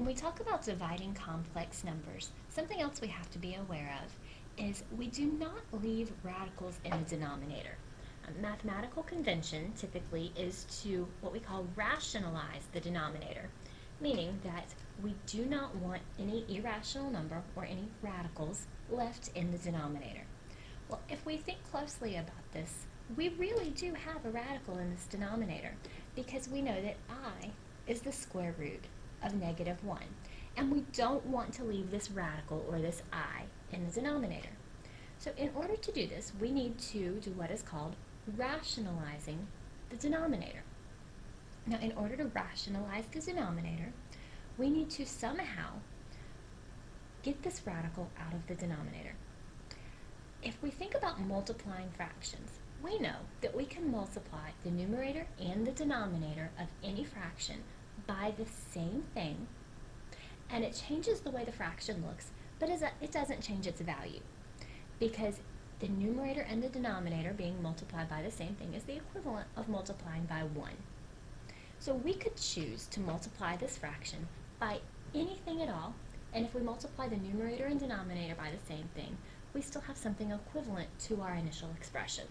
When we talk about dividing complex numbers, something else we have to be aware of is we do not leave radicals in the denominator. A mathematical convention typically is to what we call rationalize the denominator, meaning that we do not want any irrational number or any radicals left in the denominator. Well, if we think closely about this, we really do have a radical in this denominator because we know that I is the square root of -1, and we don't want to leave this radical or this I in the denominator. So in order to do this, we need to do what is called rationalizing the denominator. Now, in order to rationalize the denominator, we need to somehow get this radical out of the denominator. If we think about multiplying fractions, we know that we can multiply the numerator and the denominator of any fraction by the same thing, and it changes the way the fraction looks, but it doesn't change its value, because the numerator and the denominator being multiplied by the same thing is the equivalent of multiplying by 1. So we could choose to multiply this fraction by anything at all, and if we multiply the numerator and denominator by the same thing, we still have something equivalent to our initial expression.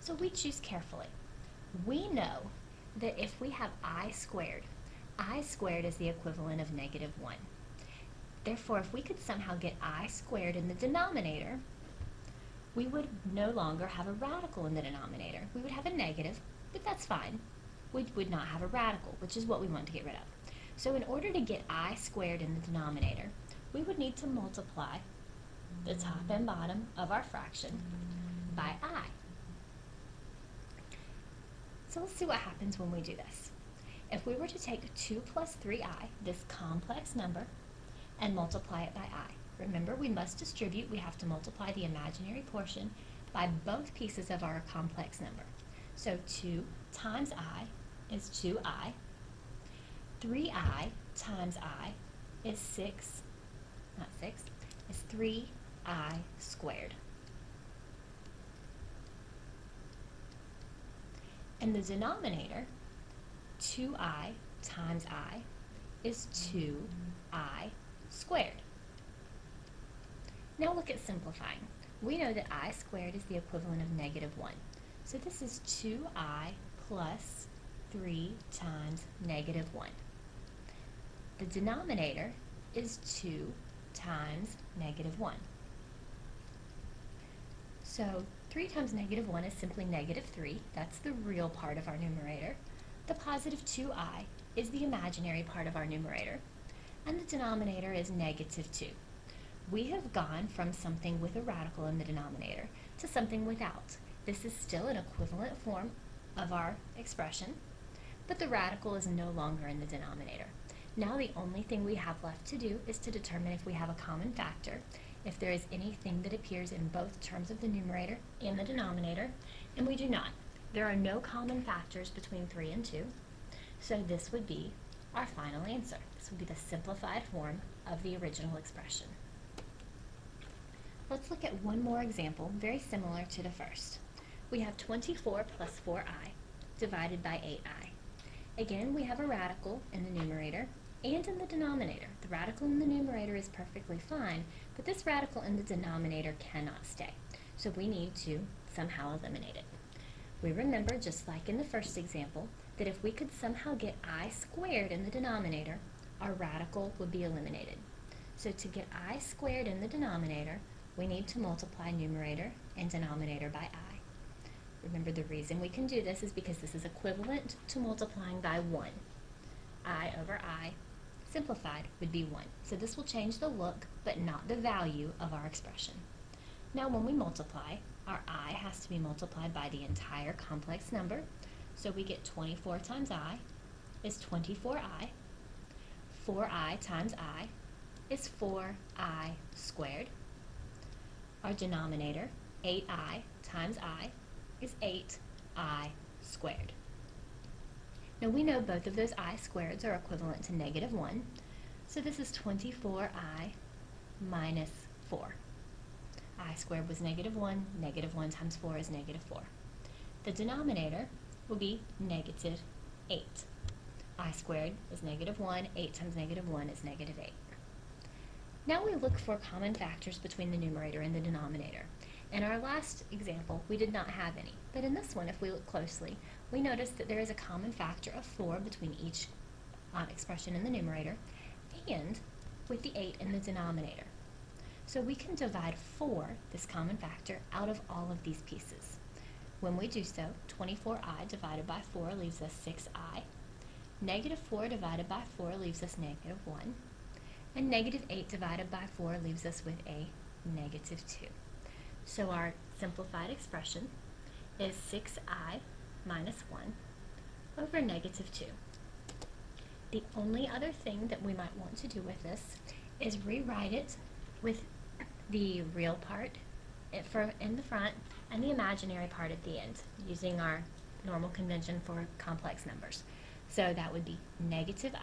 So we choose carefully. We know that if we have I squared is the equivalent of -1. Therefore, if we could somehow get I squared in the denominator, we would no longer have a radical in the denominator. We would have a negative, but that's fine. We would not have a radical, which is what we want to get rid of. So in order to get I squared in the denominator, we would need to multiply the top and bottom of our fraction by I. So let's see what happens when we do this. If we were to take 2 plus 3i, this complex number, and multiply it by I. Remember, we must distribute. We have to multiply the imaginary portion by both pieces of our complex number. So 2 times I is 2i. 3i times I is 3i squared. And the denominator, 2i times I, is 2i squared. Now look at simplifying. We know that I squared is the equivalent of -1. So this is 2i plus 3 times -1. The denominator is 2 times -1. So 3 times -1 is simply -3. That's the real part of our numerator. The positive 2i is the imaginary part of our numerator. And the denominator is -2. We have gone from something with a radical in the denominator to something without. This is still an equivalent form of our expression, but the radical is no longer in the denominator. Now the only thing we have left to do is to determine if we have a common factor, if there is anything that appears in both terms of the numerator and the denominator, and we do not. There are no common factors between 3 and 2, so this would be our final answer. This would be the simplified form of the original expression. Let's look at one more example, very similar to the first. We have 24 plus 4i divided by 8i. Again, we have a radical in the numerator and in the denominator. The radical in the numerator is perfectly fine, but this radical in the denominator cannot stay. So we need to somehow eliminate it. We remember, just like in the first example, that if we could somehow get I squared in the denominator, our radical would be eliminated. So to get I squared in the denominator, we need to multiply numerator and denominator by I. Remember, the reason we can do this is because this is equivalent to multiplying by 1. I over I, simplified, would be 1. So this will change the look, but not the value of our expression. Now when we multiply, our I has to be multiplied by the entire complex number. So we get 24 times I is 24i. 4i times I is 4i squared. Our denominator, 8i times I, is 8i squared. Now we know both of those I squareds are equivalent to -1, so this is 24i minus 4. I squared was -1, -1 times 4 is -4. The denominator will be -8. I squared is negative 1. 8 times negative 1 is negative 8. Now we look for common factors between the numerator and the denominator. In our last example, we did not have any, but in this one, if we look closely, we notice that there is a common factor of 4 between each expression in the numerator and with the 8 in the denominator. So we can divide 4, this common factor, out of all of these pieces. When we do so, 24i divided by 4 leaves us 6i. Negative 4 divided by 4 leaves us negative 1. And negative 8 divided by 4 leaves us with a negative 2. So our simplified expression is 6i minus 1 over negative 2. The only other thing that we might want to do with this is rewrite it with the real part in the front and the imaginary part at the end, using our normal convention for complex numbers. So that would be negative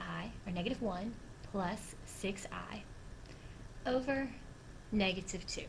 1 plus 6i over negative 2.